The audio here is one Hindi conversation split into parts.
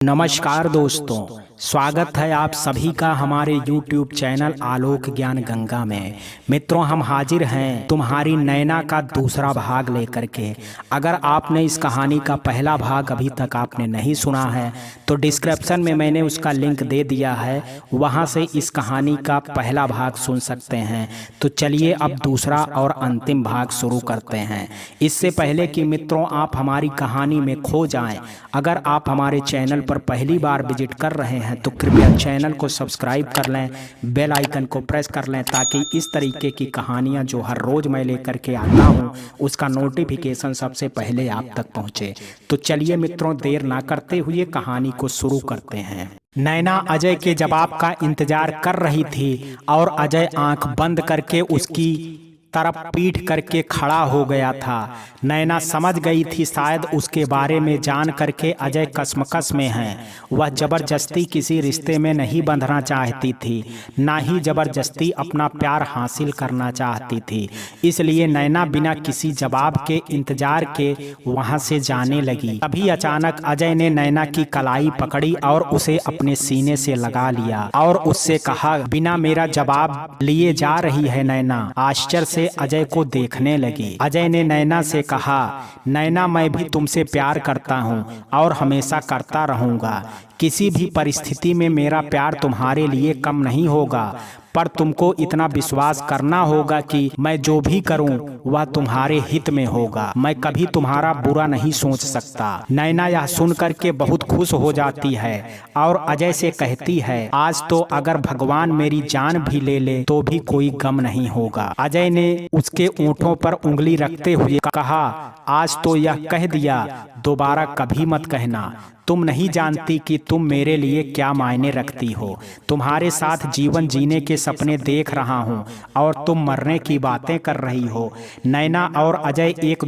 नमस्कार दोस्तों, स्वागत है आप सभी का हमारे YouTube चैनल आलोक ज्ञान गंगा में। मित्रों, हम हाजिर हैं तुम्हारी नैना का दूसरा भाग लेकर के। अगर आपने इस कहानी का पहला भाग अभी तक आपने नहीं सुना है तो डिस्क्रिप्शन में मैंने उसका लिंक दे दिया है, वहां से इस कहानी का पहला भाग सुन सकते हैं। तो चलिए अब दूसरा और अंतिम भाग शुरू करते हैं। इससे पहले कि मित्रों आप हमारी कहानी में खो जाएं, अगर आप हमारे चैनल पर पहली बार विजिट कर रहे हैं तो कृपया चैनल को सब्सक्राइब कर लें, बेल आइकन को प्रेस कर लें ताकि इस तरीके की कहानियां जो हर रोज मैं लेकर के आता हूं उसका नोटिफिकेशन सबसे पहले आप तक पहुंचे। तो चलिए मित्रों, देर ना करते हुए कहानी को शुरू करते हैं। नैना अजय के जवाब का इंतजार कर रही थी और अजय आंख बंद करके उसकी तरफ पीठ करके खड़ा हो गया था। नैना समझ गई थी शायद उसके बारे में जान करके अजय कशमकश में है। वह जबरदस्ती किसी रिश्ते में नहीं बंधना चाहती थी, ना ही जबरदस्ती अपना प्यार हासिल करना चाहती थी। इसलिए नैना बिना किसी जवाब के इंतजार के वहां से जाने लगी। तभी अचानक अजय ने नैना की कलाई पकड़ी और उसे अपने सीने से लगा लिया और उससे कहा, बिना मेरा जवाब लिए जा रही है नैना। आश्चर्य से अजय को देखने लगी। अजय ने नैना से कहा, नैना मैं भी तुमसे प्यार करता हूँ और हमेशा करता रहूँगा। किसी भी परिस्थिति में मेरा प्यार तुम्हारे लिए कम नहीं होगा, पर तुमको इतना विश्वास करना होगा कि मैं जो भी करूं वह तुम्हारे हित में होगा। मैं कभी तुम्हारा बुरा नहीं सोच सकता। नैना यह सुनकर के बहुत खुश हो जाती है और अजय से कहती है, आज तो अगर भगवान मेरी जान भी ले ले तो भी कोई गम नहीं होगा। अजय ने उसके ऊँटों पर उंगली रखते हुए कहा, आज तो यह कह दिया, दोबारा कभी मत कहना। तुम नहीं जानती कि तुम मेरे लिए क्या मायने रखती हो। तुम्हारे साथ जीवन जीने के सपने देख रहा हूँ और तुम मरने की बातें कर रही हो। नैना और अजय एक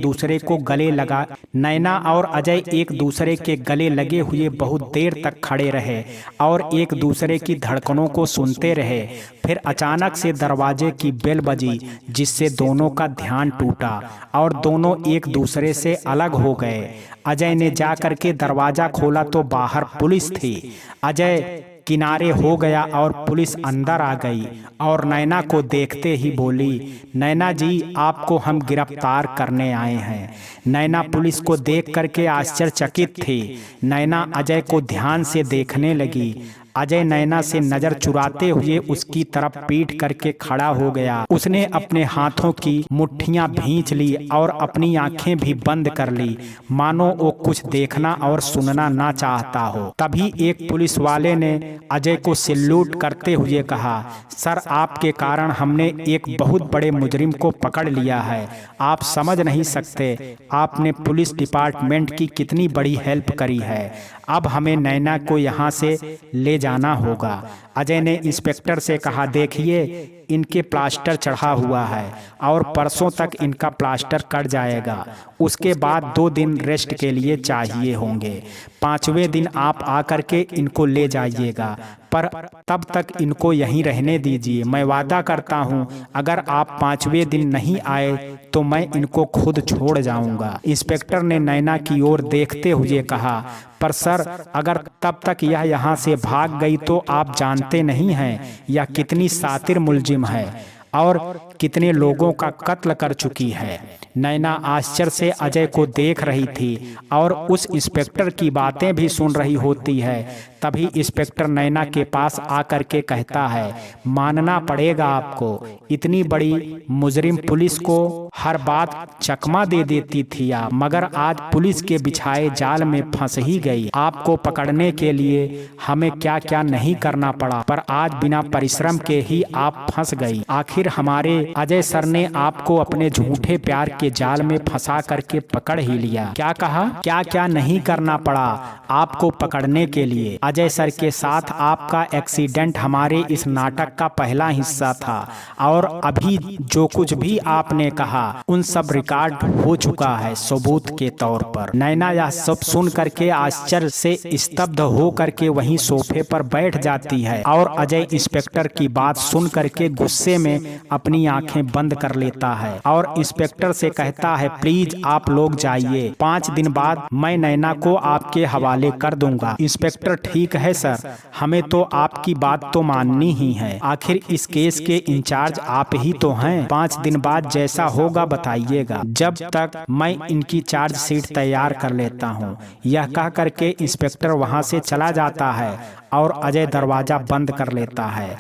दूसरे के गले लगे हुए बहुत देर तक खड़े रहे और एक दूसरे की धड़कनों को सुनते रहे। फिर अचानक से दरवाजे की बेल बजी, जिससे दोनों का ध्यान टूटा और दोनों एक दूसरे से अलग हो गए। अजय ने जाकर के दरवाजा खोला तो बाहर पुलिस थी। अजय किनारे हो गया और पुलिस अंदर आ गई और नैना को देखते ही बोली, नैना जी आपको हम गिरफ्तार करने आए हैं। नैना पुलिस को देख करके आश्चर्यचकित थी। नैना अजय को ध्यान से देखने लगी। अजय नैना से नजर चुराते हुए उसकी तरफ पीठ करके खड़ा हो गया। उसने अपने हाथों की मुट्ठियां भींच ली और अपनी आंखें भी बंद कर ली, मानो वो कुछ देखना और सुनना ना चाहता हो। तभी एक पुलिस वाले ने अजय को सैल्यूट करते हुए कहा, सर आपके कारण हमने एक बहुत बड़े मुजरिम को पकड़ लिया है। आप समझ नहीं सकते आपने पुलिस डिपार्टमेंट की कितनी बड़ी हेल्प करी है। अब हमें नैना को यहाँ से ले जाना होगा। अजय ने इंस्पेक्टर से कहा, देखिए इनके प्लास्टर चढ़ा हुआ है और परसों तक इनका प्लास्टर कट जाएगा। उसके बाद 2 दिन रेस्ट के लिए चाहिए होंगे। 5वें दिन आप आकर के इनको ले जाइएगा, पर तब तक इनको यहीं रहने दीजिए। मैं वादा करता हूं अगर आप 5वें दिन नहीं आए तो मैं इनको खुद छोड़ जाऊंगा। इंस्पेक्टर ने नैना की ओर देखते हुए कहा, पर सर अगर तब तक यह यहाँ से भाग गई तो आप जानते नहीं हैं यह कितनी शातिर मुलजिम है और कितने लोगों का कत्ल कर चुकी है। नैना आश्चर्य से अजय को देख रही थी और उस इंस्पेक्टर की बातें भी सुन रही होती है। तभी इंस्पेक्टर नैना के पास आकर के कहता है, मानना पड़ेगा आपको, इतनी बड़ी मुजरिम पुलिस को हर बात चकमा दे देती थी आप, मगर आज पुलिस के बिछाए जाल में फंस ही गई। आपको पकड़ने के लिए हमें क्या क्या नहीं करना पड़ा, पर आज बिना परिश्रम के ही आप फंस गई। आखिर हमारे अजय सर ने आपको अपने झूठे प्यार के जाल में फंसा करके पकड़ ही लिया। क्या कहा, क्या क्या नहीं करना पड़ा आपको पकड़ने के लिए? अजय सर के साथ आपका एक्सीडेंट हमारे इस नाटक का पहला हिस्सा था और अभी जो कुछ भी आपने कहा उन सब रिकॉर्ड हो चुका है सबूत के तौर पर। नैना यह सब सुन करके आश्चर्य से स्तब्ध हो करके वहीं सोफे पर बैठ जाती है और अजय इंस्पेक्टर की बात सुन करके गुस्से में अपनी आंखें बंद कर लेता है और इंस्पेक्टर से से कहता है, प्लीज आप लोग जाइए, 5 दिन बाद मैं नैना को आपके हवाले कर दूंगा। इंस्पेक्टर, ठीक है सर, हमें तो आपकी बात तो माननी ही है, आखिर इस केस के इंचार्ज आप ही तो हैं। 5 दिन बाद जैसा होगा बताइएगा, जब तक मैं इनकी चार्जशीट तैयार कर लेता हूँ। यह कह करके इंस्पेक्टर वहाँ से चला जाता है और अजय दरवाजा बंद कर लेता है।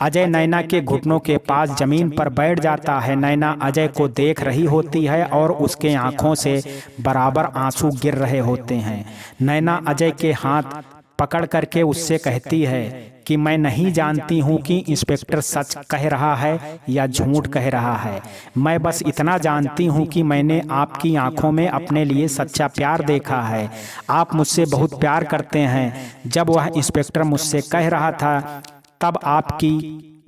अजय नैना के घुटनों के पास जमीन पर बैठ जाता है। नैना अजय को देख रही होती है और उसके आंखों से बराबर आंसू गिर रहे होते हैं। नैना अजय के हाथ पकड़ करके उससे कहती है कि मैं नहीं जानती हूँ कि इंस्पेक्टर सच कह रहा है या झूठ कह रहा है। मैं बस इतना जानती हूँ कि मैंने आपकी आंखों में अपने लिए सच्चा प्यार देखा है। आप मुझसे बहुत प्यार करते हैं। जब वह इंस्पेक्टर मुझसे कह रहा था तब आपकी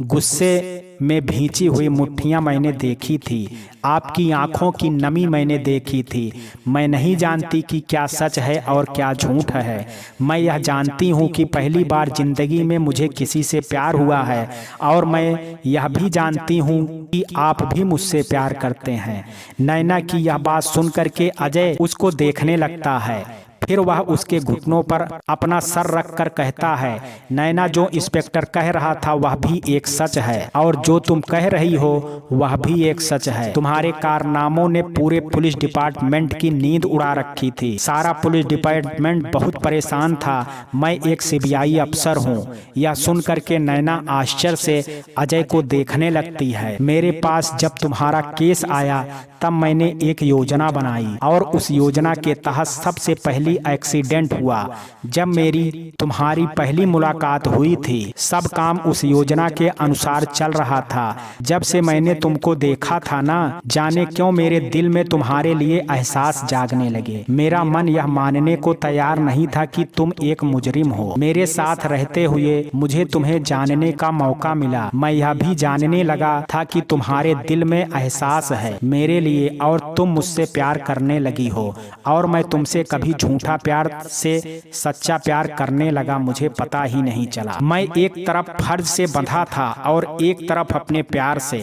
गुस्से में भींची हुई मुट्ठियां मैंने देखी थी, आपकी आंखों की नमी मैंने देखी थी। मैं नहीं जानती कि क्या सच है और क्या झूठ है। मैं यह जानती हूँ कि पहली बार जिंदगी में मुझे किसी से प्यार हुआ है और मैं यह भी जानती हूँ कि आप भी मुझसे प्यार करते हैं। नैना की यह बात सुनकर के अजय उसको देखने लगता है। फिर वह उसके घुटनों पर अपना सर रखकर कहता है, नैना, जो इंस्पेक्टर कह रहा था वह भी एक सच है और जो तुम कह रही हो वह भी एक सच है। तुम्हारे कारनामों ने पूरे पुलिस डिपार्टमेंट की नींद उड़ा रखी थी। सारा पुलिस डिपार्टमेंट बहुत परेशान था। मैं एक सीबीआई अफसर हूँ। यह सुनकर के नैना आश्चर्य से अजय को देखने लगती है। मेरे पास जब तुम्हारा केस आया तब मैंने एक योजना बनाई और उस योजना के तहत सबसे पहली एक्सीडेंट हुआ जब मेरी तुम्हारी पहली मुलाकात हुई थी। सब काम उस योजना के अनुसार चल रहा था। जब से मैंने तुमको देखा था ना, जाने क्यों मेरे दिल में तुम्हारे लिए एहसास जागने लगे। मेरा मन यह मानने को तैयार नहीं था कि तुम एक मुजरिम हो। मेरे साथ रहते हुए मुझे तुम्हें जानने का मौका मिला। मैं यह भी जानने लगा था कि तुम्हारे दिल में एहसास है मेरे लिए और तुम मुझसे प्यार करने लगी हो और मैं तुमसे कभी झूठा प्यार से सच्चा प्यार करने लगा, मुझे पता ही नहीं चला। मैं एक तरफ फर्ज से बंधा था और एक तरफ अपने प्यार से।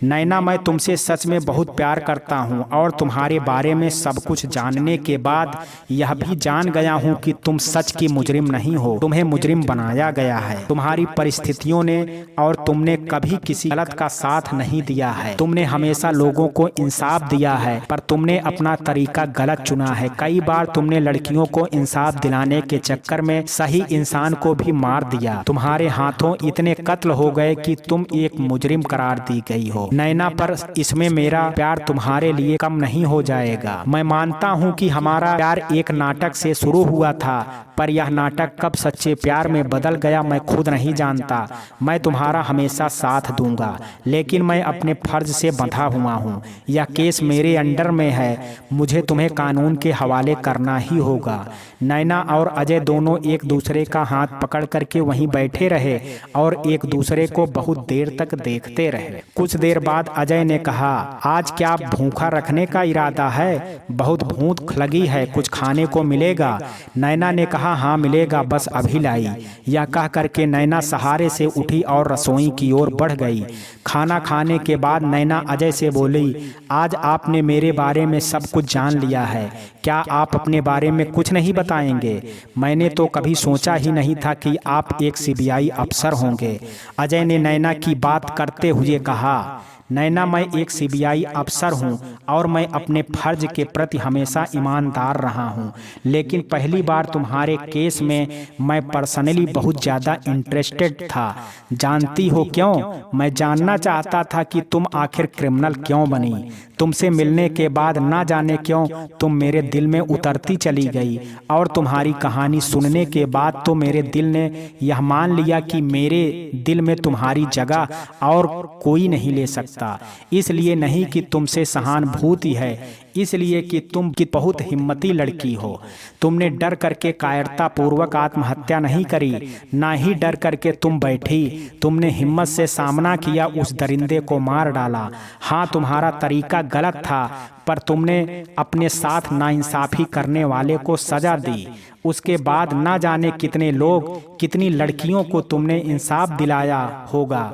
नैना, मैं तुमसे सच में बहुत प्यार करता हूँ और तुम्हारे बारे में सब कुछ जानने के बाद यह भी जान गया हूँ कि तुम सच की मुजरिम नहीं हो, तुम्हें मुजरिम बनाया गया है। तुम्हारी परिस्थितियों ने और तुमने कभी किसी गलत का साथ नहीं दिया है। तुमने हमेशा लोगों को इंसाफ दिया है पर तुमने अपना तरीका गलत चुना है। कई बार तुमने लड़कियों को इंसाफ दिलाने के चक्कर में सही इंसान को भी मार दिया। तुम्हारे हाथों इतने कत्ल हो गए कि तुम एक मुजरिम करार दी गई हो। नैना, पर इसमें मेरा प्यार तुम्हारे लिए कम नहीं हो जाएगा। मैं मानता हूँ कि हमारा प्यार एक नाटक से शुरू हुआ था पर यह नाटक कब सच्चे प्यार में बदल गया मैं खुद नहीं जानता। मैं तुम्हारा हमेशा साथ दूंगा लेकिन मैं अपने फर्ज से बंधा हुआ हूँ। यह केस मेरे अंडर में है, मुझे तुम्हें कानून के हवाले करना ही होगा। नैना और अजय दोनों एक दूसरे का हाथ पकड़ करके वहीं बैठे रहे और एक दूसरे को बहुत देर तक देखते रहे। कुछ देर बाद अजय ने कहा, आज क्या भूखा रखने का इरादा है? बहुत भूख लगी है, कुछ खाने को मिलेगा? नैना ने कहा, हाँ मिलेगा, बस अभी लाई। यह कह करके नैना सहारे से उठी और रसोई की ओर बढ़ गई। खाना खाने के बाद नैना अजय से बोली, आज आपने मेरे बारे में सब कुछ जान लिया है, क्या आप अपने बारे में कुछ नहीं बताएंगे? मैंने तो कभी सोचा ही नहीं था कि आप एक सीबीआई अफसर होंगे। अजय ने नैना की बात करते हुए कहा, नैना, मैं एक सीबीआई अफसर हूं और मैं अपने फर्ज के प्रति हमेशा ईमानदार रहा हूं, लेकिन पहली बार तुम्हारे केस में मैं पर्सनली बहुत ज़्यादा इंटरेस्टेड था। जानती हो क्यों? मैं जानना चाहता था कि तुम आखिर क्रिमिनल क्यों बनी। तुमसे मिलने के बाद ना जाने क्यों तुम मेरे दिल में उतरती चली गई और तुम्हारी कहानी सुनने के बाद तो मेरे दिल ने यह मान लिया कि मेरे दिल में तुम्हारी जगह और कोई नहीं ले सकता। इसलिए नहीं कि तुमसे सहानुभूति है, इसलिए कि तुम की बहुत हिम्मती लड़की हो। तुमने डर करके कायरता पूर्वक आत्महत्या नहीं करी, ना ही डर करके तुम बैठी। तुमने हिम्मत से सामना किया, उस दरिंदे को मार डाला। हाँ, तुम्हारा तरीका गलत था पर तुमने अपने साथ नाइंसाफी करने वाले को सजा दी। उसके बाद ना जाने कितने लोग, कितनी लड़कियों को तुमने इंसाफ दिलाया होगा।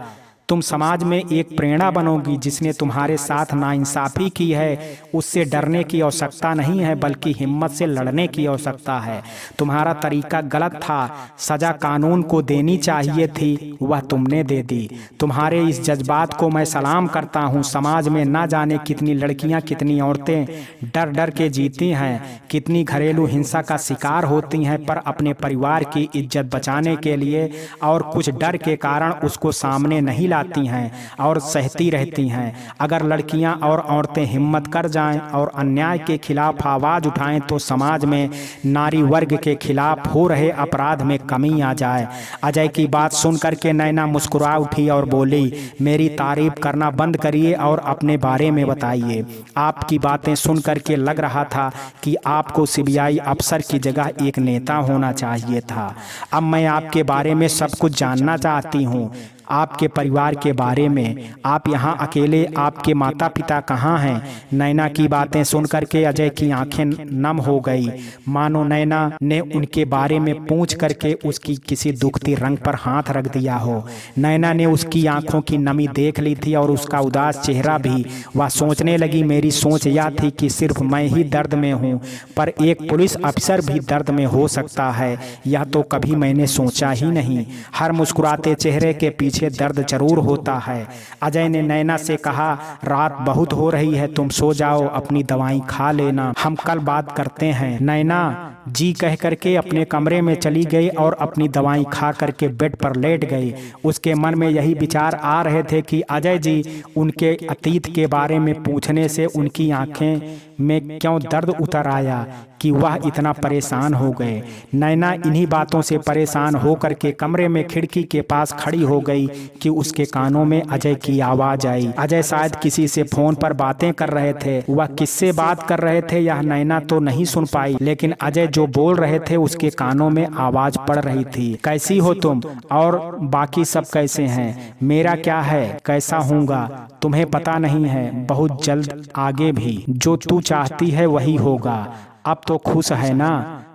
तुम समाज में एक प्रेरणा बनोगी। जिसने तुम्हारे साथ नाइंसाफी की है उससे डरने की आवश्यकता नहीं है, बल्कि हिम्मत से लड़ने की आवश्यकता है। तुम्हारा तरीका गलत था, सजा कानून को देनी चाहिए थी, वह तुमने दे दी। तुम्हारे इस जज्बात को मैं सलाम करता हूँ। समाज में ना जाने कितनी लड़कियाँ, कितनी औरतें डर डर के जीती हैं, कितनी घरेलू हिंसा का शिकार होती हैं, पर अपने परिवार की इज्जत बचाने के लिए और कुछ डर के कारण उसको सामने नहीं लाती हैं और सहती रहती हैं। अगर लड़कियां और औरतें हिम्मत कर जाएं और अन्याय के खिलाफ आवाज उठाएं तो समाज में नारी वर्ग के खिलाफ हो रहे अपराध में कमी आ जाए। अजय की बात सुनकर के नैना मुस्कुरा उठी और बोली, मेरी तारीफ करना बंद करिए और अपने बारे में बताइए। आपकी बातें सुनकर के लग रहा था कि आपको सीबीआई अफसर की जगह एक नेता होना चाहिए था। अब मैं आपके बारे में सब कुछ जानना चाहती हूँ, आपके परिवार के बारे में। आप यहाँ अकेले, आपके माता पिता कहाँ हैं? नैना की बातें सुनकर के अजय की आंखें नम हो गई, मानो नैना ने उनके बारे में पूछ करके उसकी किसी दुखती रंग पर हाथ रख दिया हो। नैना ने उसकी आंखों की नमी देख ली थी और उसका उदास चेहरा भी। वह सोचने लगी, मेरी सोच यह थी कि सिर्फ मैं ही दर्द में हूँ, पर एक पुलिस अफसर भी दर्द में हो सकता है, यह तो कभी मैंने सोचा ही नहीं। हर मुस्कुराते चेहरे के पीछे दर्द जरूर होता है। अजय ने नैना से कहा, रात बहुत हो रही है, तुम सो जाओ, अपनी दवाई खा लेना, हम कल बात करते हैं। नैना जी कह करके अपने कमरे में चली गई और अपनी दवाई खा करके बेड पर लेट गई। उसके मन में यही विचार आ रहे थे कि अजय जी उनके अतीत के बारे में पूछने से उनकी आंखें में क्यों दर्द उतर आया कि वह इतना परेशान हो गए। नैना इन्हीं बातों से परेशान होकर के कमरे में खिड़की के पास खड़ी हो गई कि उसके कानों में अजय की आवाज आई। अजय शायद किसी से फोन पर बातें कर रहे थे। वह किससे बात कर रहे थे यह नैना तो नहीं सुन पाई, लेकिन अजय जो बोल रहे थे उसके कानों में आवाज पड़ रही थी। कैसी हो तुम और बाकी सब कैसे हैं? मेरा क्या है, कैसा होऊंगा तुम्हें पता नहीं है। बहुत जल्द आगे भी जो तू चाहती है वही होगा। अब तो खुश है ना?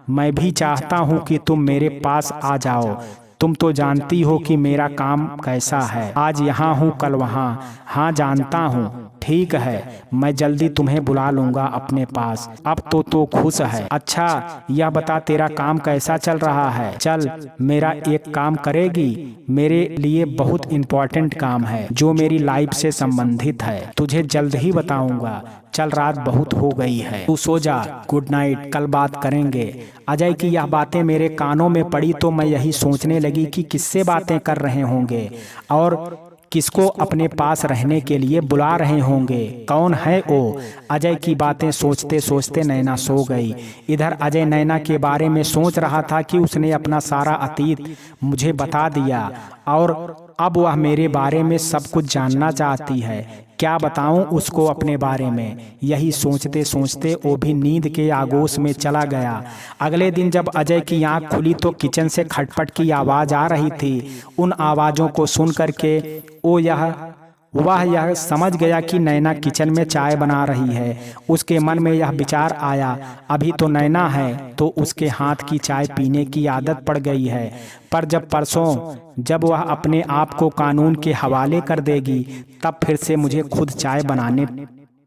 मैं भी चाहता हूँ कि तुम मेरे पास आ जाओ। तुम तो जानती हो कि मेरा काम कैसा है, आज यहाँ हूँ कल वहाँ। हाँ जानता हूँ, ठीक है, मैं जल्दी तुम्हें बुला लूंगा अपने पास। अब तो खुश है। अच्छा यह बता तेरा काम कैसा चल रहा है? चल मेरा एक काम करेगी, मेरे लिए बहुत इम्पोर्टेंट काम है जो मेरी लाइफ से संबंधित है, तुझे जल्द ही बताऊंगा। चल रात बहुत हो गई है, तू सो जा, गुड नाइट, कल बात करेंगे। अजय की यह बातें मेरे कानों में पड़ी तो मैं यही सोचने लगी कि किससे बातें कर रहे होंगे और किसको अपने पास रहने के लिए बुला रहे होंगे, कौन है वो? अजय की बातें सोचते सोचते नैना सो गई। इधर अजय नैना के बारे में सोच रहा था कि उसने अपना सारा अतीत मुझे बता दिया और अब वह मेरे बारे में सब कुछ जानना चाहती है। क्या बताऊं उसको अपने बारे में? यही सोचते सोचते वो भी नींद के आगोश में चला गया। अगले दिन जब अजय की आंख खुली तो किचन से खटपट की आवाज आ रही थी। उन आवाजों को सुन करके वह यह समझ गया कि नैना किचन में चाय बना रही है। उसके मन में यह विचार आया, अभी तो नैना है तो उसके हाथ की चाय पीने की आदत पड़ गई है, पर जब परसों जब वह अपने आप को कानून के हवाले कर देगी तब फिर से मुझे खुद चाय बनाने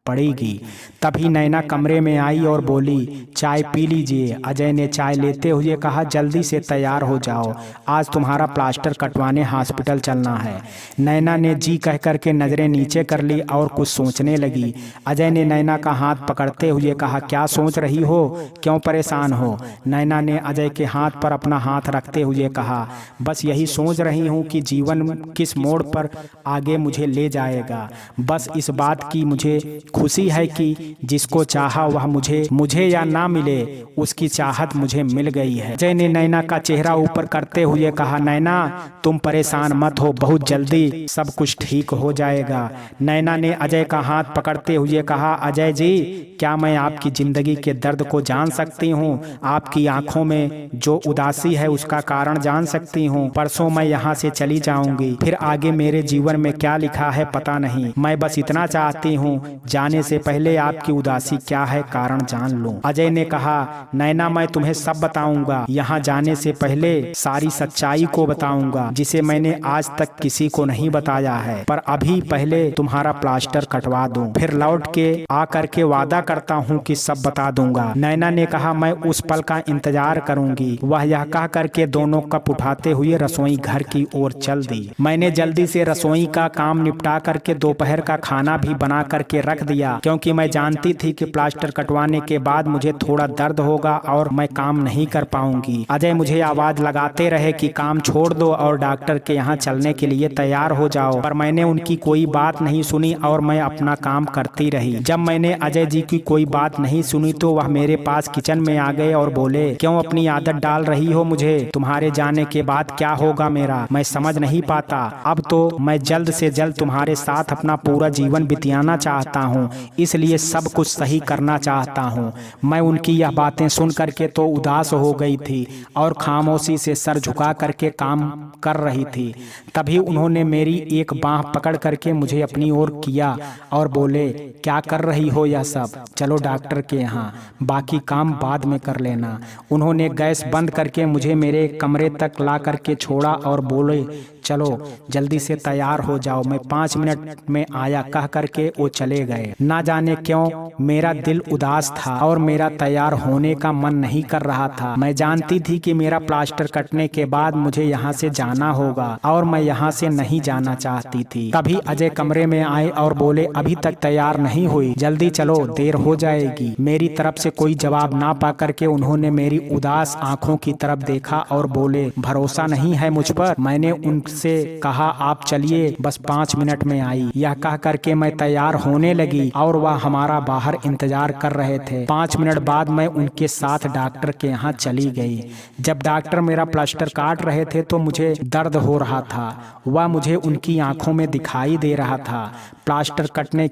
पड़ेगी। तभी नैना कमरे में आई और बोली, चाय पी लीजिए। अजय ने चाय लेते हुए कहा, जल्दी से तैयार हो जाओ, आज तुम्हारा प्लास्टर कटवाने हॉस्पिटल चलना है। नैना ने जी कह करके नजरें नीचे कर ली और कुछ सोचने लगी। अजय ने नैना का हाथ पकड़ते हुए कहा, क्या सोच रही हो, क्यों परेशान हो? नैना ने अजय के हाथ पर अपना हाथ रखते हुए कहा, बस यही सोच रही हूँ कि जीवन किस मोड़ पर आगे मुझे ले जाएगा। बस इस बात की मुझे खुशी है कि जिसको चाहा वह मुझे या ना मिले, उसकी चाहत मुझे मिल गई है। अजय ने नैना का चेहरा ऊपर करते हुए कहा, नैना तुम परेशान मत हो, बहुत जल्दी सब कुछ ठीक हो जाएगा। नैना ने अजय का हाथ पकड़ते हुए कहा, अजय जी क्या मैं आपकी जिंदगी के दर्द को जान सकती हूँ? आपकी आंखों में जो उदासी है उसका कारण जान सकती हूँ। परसों मैं यहाँ से चली जाऊंगी, फिर आगे मेरे जीवन में क्या लिखा है पता नहीं। मैं बस इतना चाहती हूँ जाने से पहले आपकी उदासी क्या है कारण जान लूं। अजय ने कहा, नैना मैं तुम्हें सब बताऊंगा, यहाँ जाने से पहले सारी सच्चाई को बताऊंगा जिसे मैंने आज तक किसी को नहीं बताया है, पर अभी पहले तुम्हारा प्लास्टर कटवा दूं, फिर लौट के आकर के वादा करता हूँ कि सब बता दूंगा। नैना ने कहा, मैं उस पल का इंतजार करूंगी। वह यह कह करके दोनों कप उठाते हुए रसोई घर की ओर चल दी। मैंने जल्दी से रसोई का काम निपटा करके दोपहर का खाना भी बना करके रख दिया, क्योंकि मैं जानती थी कि प्लास्टर कटवाने के बाद मुझे थोड़ा दर्द होगा और मैं काम नहीं कर पाऊंगी। अजय मुझे आवाज लगाते रहे कि काम छोड़ दो और डॉक्टर के यहाँ चलने के लिए तैयार हो जाओ, पर मैंने उनकी कोई बात नहीं सुनी और मैं अपना काम करती रही। जब मैंने अजय जी की कोई बात नहीं सुनी तो वह मेरे पास किचन में आ गए और बोले, क्यों अपनी आदत डाल रही हो मुझे? तुम्हारे जाने के बाद क्या होगा मेरा, मैं समझ नहीं पाता। अब तो मैं जल्द से जल्द तुम्हारे साथ अपना पूरा जीवन बिताना चाहता हूँ, इसलिए सब कुछ सही करना चाहता हूँ। मैं उनकी यह बातें सुन करके तो उदास हो गई थी और खामोशी से सर झुका करके काम कर रही थी। तभी उन्होंने मेरी एक बांह पकड़ करके मुझे अपनी ओर किया और बोले, क्या कर रही हो यह सब? चलो डॉक्टर के यहाँ, बाकी काम बाद में कर लेना। उन्होंने गैस बंद करके मुझे मेरे कमरे तक ला करके छोड़ा और बोले, चलो जल्दी से तैयार हो जाओ, मैं 5 मिनट में आया कह करके वो चले गए। ना जाने क्यों मेरा दिल उदास था और मेरा तैयार होने का मन नहीं कर रहा था। मैं जानती थी कि मेरा प्लास्टर कटने के बाद मुझे यहाँ से जाना होगा और मैं यहाँ से नहीं जाना चाहती थी। तभी अजय कमरे में आए और बोले, अभी तक तैयार नहीं हुई, जल्दी चलो देर हो जाएगी। मेरी तरफ से कोई जवाब ना पा करके उन्होंने मेरी उदास आंखों की तरफ देखा और बोले, भरोसा नहीं है मुझ पर? मैंने उनसे कहा, आप चलिए, बस 5 मिनट में आई। यह कह करके मैं तैयार होने लगी और वह हमारा बाहर इंतजार कर रहे थे। 5 मिनट बाद मैं उनके साथ डॉक्टर के यहाँ चली गई। जब डॉक्टर मेरा प्लास्टर काट रहे थे तो मुझे दर्द हो रहा था, वह मुझे उनकी आंखों में दिखाई दे रहा था। प्लास्टर कटने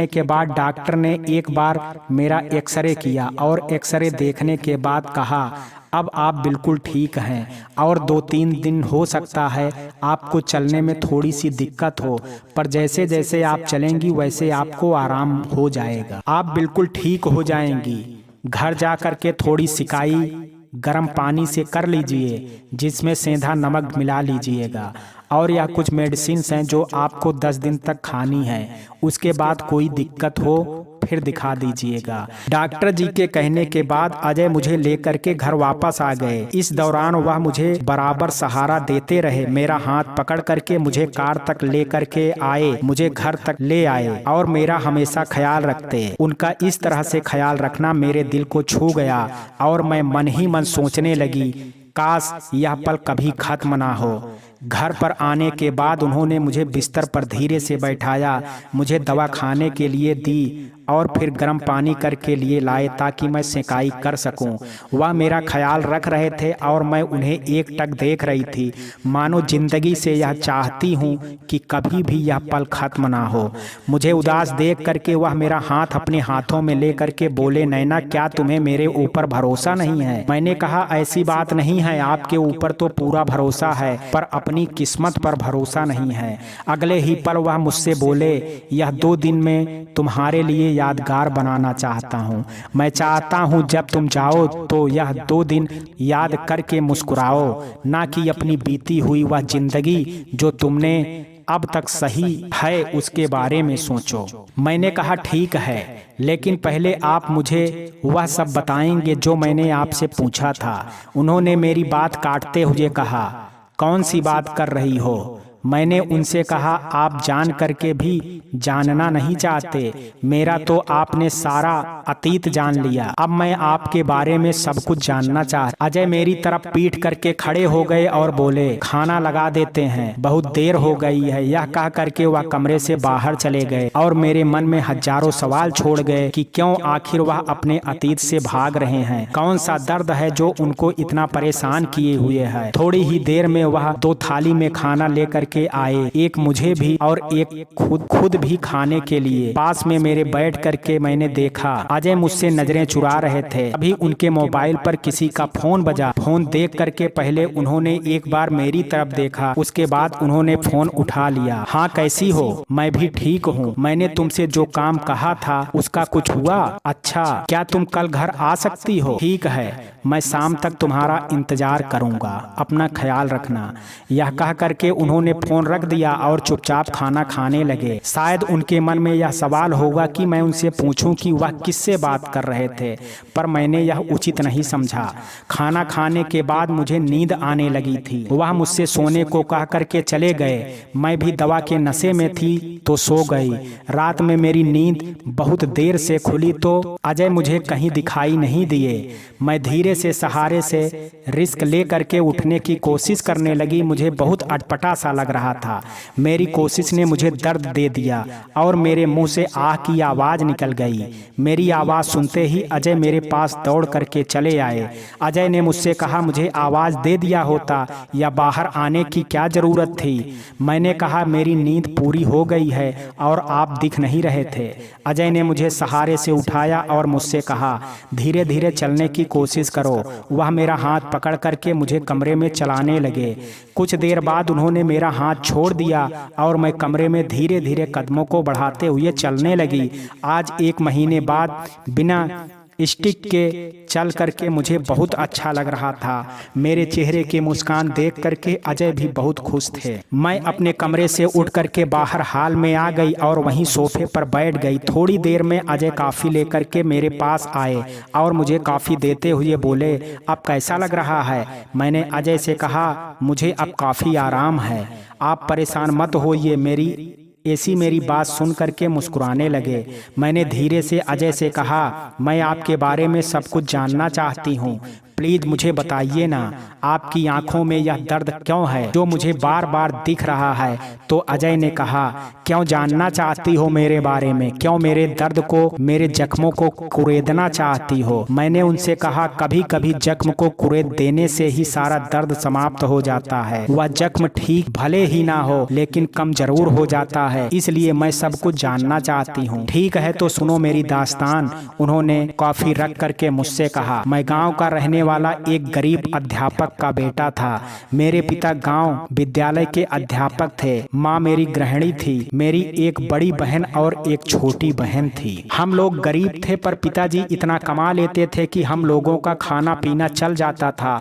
के बाद डॉक्टर ने एक बार मेरा एक्सरे किया और एक्सरे देखने के बाद कहा, अब आप बिल्कुल ठीक हैं और 2-3 दिन हो सकता है आपको चलने में थोड़ी सी दिक्कत हो, पर जैसे जैसे आप चलेंगी वैसे आपको आराम हो जाएगा, आप बिल्कुल ठीक हो जाएंगी। घर जा कर के थोड़ी सिकाई गर्म पानी से कर लीजिए, जिसमें सेंधा नमक मिला लीजिएगा, और यह कुछ मेडिसिन्स हैं जो आपको 10 दिन तक खानी है। उसके बाद कोई दिक्कत हो फिर दिखा दीजिएगा। डॉक्टर जी के कहने के बाद अजय मुझे लेकर के घर वापस आ गए। इस दौरान वह मुझे बराबर सहारा देते रहे, मेरा हाथ पकड़ करके मुझे कार तक ले करके आए, मुझे घर तक ले आए और मेरा हमेशा ख्याल रखते। उनका इस तरह से ख्याल रखना मेरे दिल को छू गया और मैं मन ही मन सोचने लगी, काश यह पल कभी खत्म ना हो। घर पर आने के बाद उन्होंने मुझे बिस्तर पर धीरे से बैठाया, मुझे दवा खाने के लिए दी और फिर गर्म पानी करके लिए लाए ताकि मैं सेकाई कर सकूं। वह मेरा ख्याल रख रहे थे और मैं उन्हें एकटक देख रही थी, मानो जिंदगी से यह चाहती हूं कि कभी भी यह पल खत्म ना हो। मुझे उदास देख करके वह मेरा हाथ अपने हाथों में ले करके बोले, नैना क्या तुम्हें मेरे ऊपर भरोसा नहीं है? मैंने कहा, ऐसी बात नहीं है, आपके ऊपर तो पूरा भरोसा है, पर अपनी किस्मत पर भरोसा नहीं है। अगले ही पल वह मुझसे बोले, यह 2 दिन में तुम्हारे लिए यादगार बनाना चाहता हूँ। मैं चाहता हूँ जब तुम जाओ तो यह 2 दिन याद करके मुस्कुराओ, ना कि अपनी बीती हुई वह जिंदगी जो तुमने अब तक सही है उसके बारे में सोचो। मैंने कहा, ठीक है, लेकिन पहले आप मुझे वह सब बताएंगे जो मैंने आपसे पूछा था। उन्होंने मेरी बात काटते हुए कहा, कौन सी बात कर रही हो? मैंने उनसे कहा, आप जान करके भी जानना नहीं चाहते? मेरा तो आपने सारा अतीत जान लिया, अब मैं आपके बारे में सब कुछ जानना चाहता। अजय मेरी तरफ पीठ करके खड़े हो गए और बोले, खाना लगा देते हैं, बहुत देर हो गई है। यह कह करके वह कमरे से बाहर चले गए और मेरे मन में हजारों सवाल छोड़ गए कि क्यों आखिर वह अपने अतीत से भाग रहे हैं, कौन सा दर्द है जो उनको इतना परेशान किए हुए है। थोड़ी ही देर में वह 2 थाली में खाना लेकर करके आए, एक मुझे भी और एक खुद भी खाने के लिए। पास में मेरे बैठ करके मैंने देखा अजय मुझसे नजरें चुरा रहे थे। अभी उनके मोबाइल पर किसी का फोन बजा। फोन देख करके पहले उन्होंने एक बार मेरी तरफ देखा, उसके बाद उन्होंने फोन उठा लिया। हाँ कैसी हो? मैं भी ठीक हूँ। मैंने तुमसे जो काम कहा था उसका कुछ हुआ? अच्छा, क्या तुम कल घर आ सकती हो? ठीक है, मैं शाम तक तुम्हारा इंतजार करूंगा, अपना ख्याल रखना। यह कह करके उन्होंने फोन रख दिया और चुपचाप खाना खाने लगे। शायद उनके मन में यह सवाल होगा कि मैं उनसे पूछूं कि वह किससे बात कर रहे थे, पर मैंने यह उचित नहीं समझा। खाना खाने के बाद मुझे नींद आने लगी थी। वह मुझसे सोने को कह करके चले गए। मैं भी दवा के नशे में थी तो सो गई। रात में मेरी नींद बहुत देर से खुली तो अजय मुझे कहीं दिखाई नहीं दिए। मैं धीरे से सहारे से रिस्क ले करके उठने की कोशिश करने लगी। मुझे बहुत अटपटा सा लग रहा था। मेरी कोशिश ने मुझे दर्द दे दिया और मेरे मुंह से आह की आवाज निकल गई। मेरी आवाज सुनते ही अजय मेरे पास दौड़ करके चले आए। अजय ने मुझसे कहा मुझे आवाज दे दिया होता या बाहर आने की क्या जरूरत थी। मैंने कहा मेरी नींद पूरी हो गई है और आप दिख नहीं रहे थे। अजय ने मुझे सहारे से उठाया और मुझसे कहा धीरे धीरे चलने की कोशिश करो। वह मेरा हाथ पकड़ करके मुझे कमरे में चलाने लगे। कुछ देर बाद उन्होंने मेरा हाथ छोड़ दिया और मैं कमरे में धीरे धीरे कदमों को बढ़ाते हुए चलने लगी। आज 1 महीने बाद बिना स्टिक के चल करके मुझे बहुत अच्छा लग रहा था। मेरे चेहरे की मुस्कान देख करके अजय भी बहुत खुश थे। मैं अपने कमरे से उठ करके बाहर हॉल में आ गई और वहीं सोफे पर बैठ गई। थोड़ी देर में अजय कॉफी लेकर के मेरे पास आए और मुझे कॉफी देते हुए बोले अब कैसा लग रहा है? मैंने अजय से कहा मुझे अब काफी आराम है, आप परेशान मत होइए। मेरी बात सुन करके मुस्कुराने लगे। मैंने धीरे से अजय से कहा मैं आपके बारे में सब कुछ जानना चाहती हूँ, प्लीज मुझे बताइए ना, आपकी आंखों में यह दर्द क्यों है जो मुझे बार बार दिख रहा है? तो अजय ने कहा क्यों जानना चाहती हो मेरे बारे में? क्यों मेरे दर्द को, मेरे जख्मों को कुरेदना चाहती हो? मैंने उनसे कहा कभी कभी जख्म को कुरेद देने से ही सारा दर्द समाप्त हो जाता है। वह जख्म ठीक भले ही ना हो लेकिन कम जरूर हो जाता है, इसलिए मैं सब कुछ जानना चाहती हूँ। ठीक है तो सुनो मेरी दास्तान। उन्होंने कॉफी रख करके मुझसे कहा मैं गाँव का रहने वाला एक गरीब अध्यापक का बेटा था। मेरे पिता गांव विद्यालय के अध्यापक थे। माँ मेरी गृहिणी थी। मेरी एक बड़ी बहन और एक छोटी बहन थी। हम लोग गरीब थे पर पिताजी इतना कमा लेते थे कि हम लोगों का खाना पीना चल जाता था।